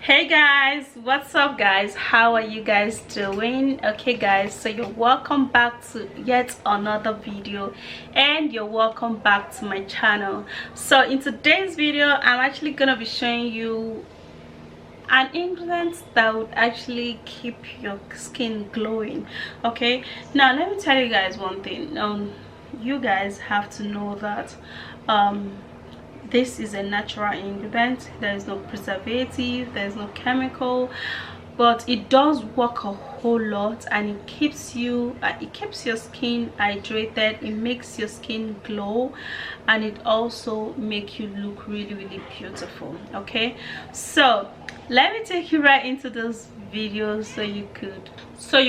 Hey guys, what's up guys? How are you guys doing? Okay guys, so you're welcome back to yet another video and you're welcome back to my channel. So in today's video I'm actually gonna be showing you an ingredient that would actually keep your skin glowing. Okay, now let me tell you guys one thing. You guys have to know that this is a natural ingredient. There is no preservative, there's no chemical, but it does work a whole lot, and it keeps your skin hydrated, it makes your skin glow, and it also makes you look really beautiful. Okay, so let me take you right into this video so you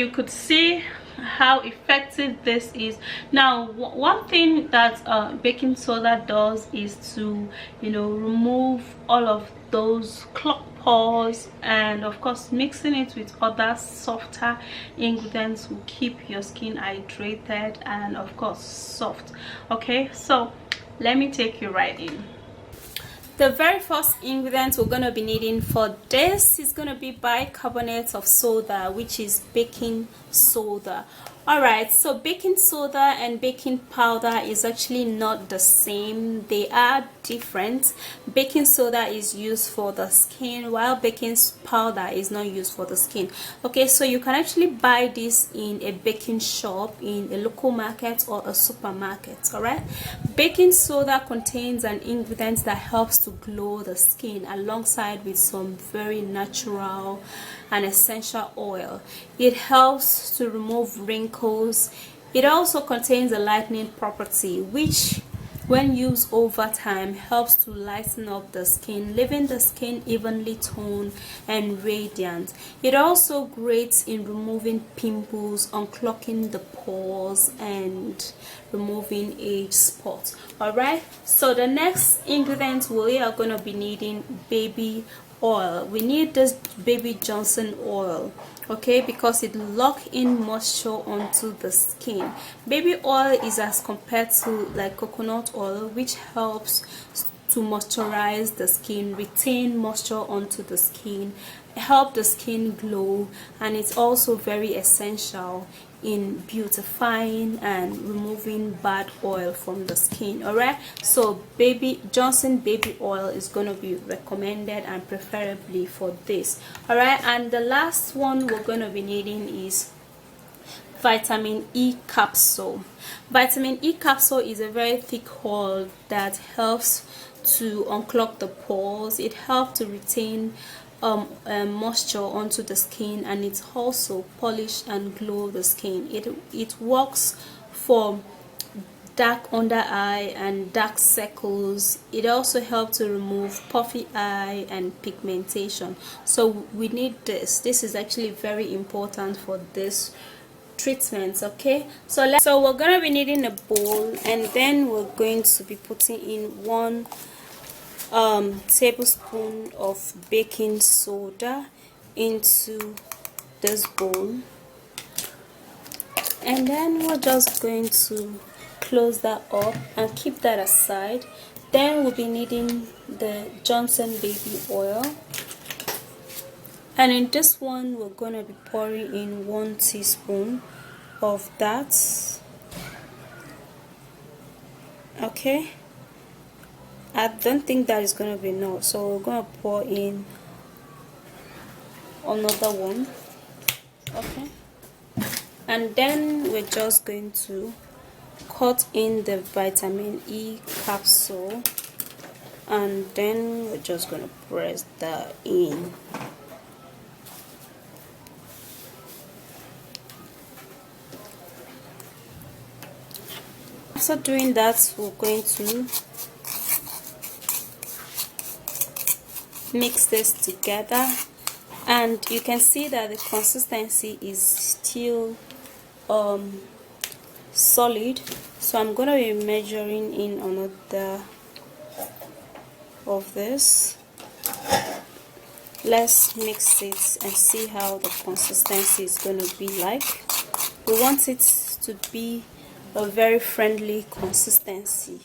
could see how effective this is. Now one thing that baking soda does is to remove all of those clogged pores, and of course mixing it with other softer ingredients will keep your skin hydrated and of course soft. Okay, so let me take you right in. The very first ingredient we're going to be needing for this is going to be bicarbonate of soda, which is baking soda. Alright, so baking soda and baking powder is actually not the same. They are different. Baking soda is used for the skin, while baking powder is not used for the skin. Okay, so you can actually buy this in a baking shop, in a local market or a supermarket. Alright, baking soda contains an ingredient that helps to glow the skin alongside with some very natural and essential oil. It helps to remove wrinkles. It also contains a lightening property, which when used over time helps to lighten up the skin, leaving the skin evenly toned and radiant. It also great in removing pimples, unclogging the pores, and removing age spots. Alright, so the next ingredient we are going to be needing baby oil. We need this baby Johnson oil, okay, because it locks in moisture onto the skin. Baby oil is as compared to like coconut oil, which helps to moisturize the skin, retain moisture onto the skin, help the skin glow, and it's also very essential in beautifying and removing bad oil from the skin. Alright, so baby Johnson baby oil is going to be recommended and preferably for this. Alright, and the last one we're going to be needing is vitamin E capsule. Vitamin E capsule is a very thick oil that helps to unclog the pores. It helps to retain moisture onto the skin, and it also polish and glow the skin. It works for dark under eye and dark circles. It also helps to remove puffy eye and pigmentation. So we need this. This is actually very important for this treatments. Okay, so we're gonna be needing a bowl, and then we're going to be putting in 1 tablespoon of baking soda into this bowl, and then we're just going to close that up and keep that aside. Then we'll be needing the Johnson baby oil, and in this one we're going to be pouring in 1 teaspoon of that. Okay, I don't think that is going to be enough, so we're going to pour in another one. Okay, and then we're just going to cut in the vitamin E capsule, and then we're just going to press that in. After doing that, we're going to mix this together, and you can see that the consistency is still solid. So I'm going to be measuring in another of this. Let's mix it and see how the consistency is going to be like. We want it to be a very friendly consistency.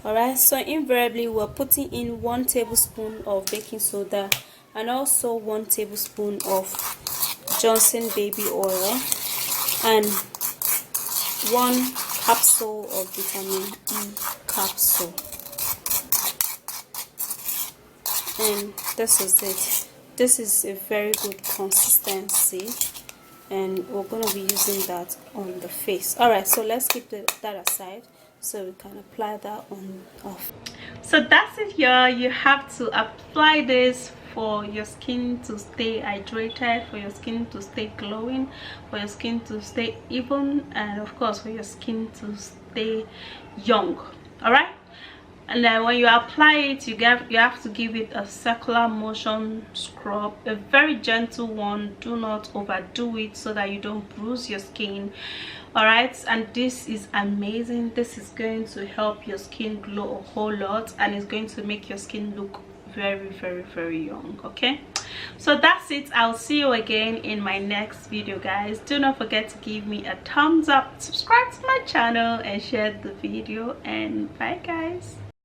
Alright, so invariably we're putting in 1 tablespoon of baking soda and also 1 tablespoon of Johnson baby oil and 1 capsule of vitamin E capsule. And this is it. This is a very good consistency, and we're going to be using that on the face. Alright, so let's keep that aside so we can apply that on off. So that's it, y'all. You have to apply this for your skin to stay hydrated, for your skin to stay glowing, for your skin to stay even, and of course for your skin to stay young. All right, and then when you apply it, you have to give it a circular motion scrub, a very gentle one. Do not overdo it so that you don't bruise your skin. All right, and this is amazing. This is going to help your skin glow a whole lot, and it's going to make your skin look very, very, very young. Okay, so that's it. I'll see you again in my next video, guys. Do not forget to give me a thumbs up, subscribe to my channel, and share the video. And bye, guys.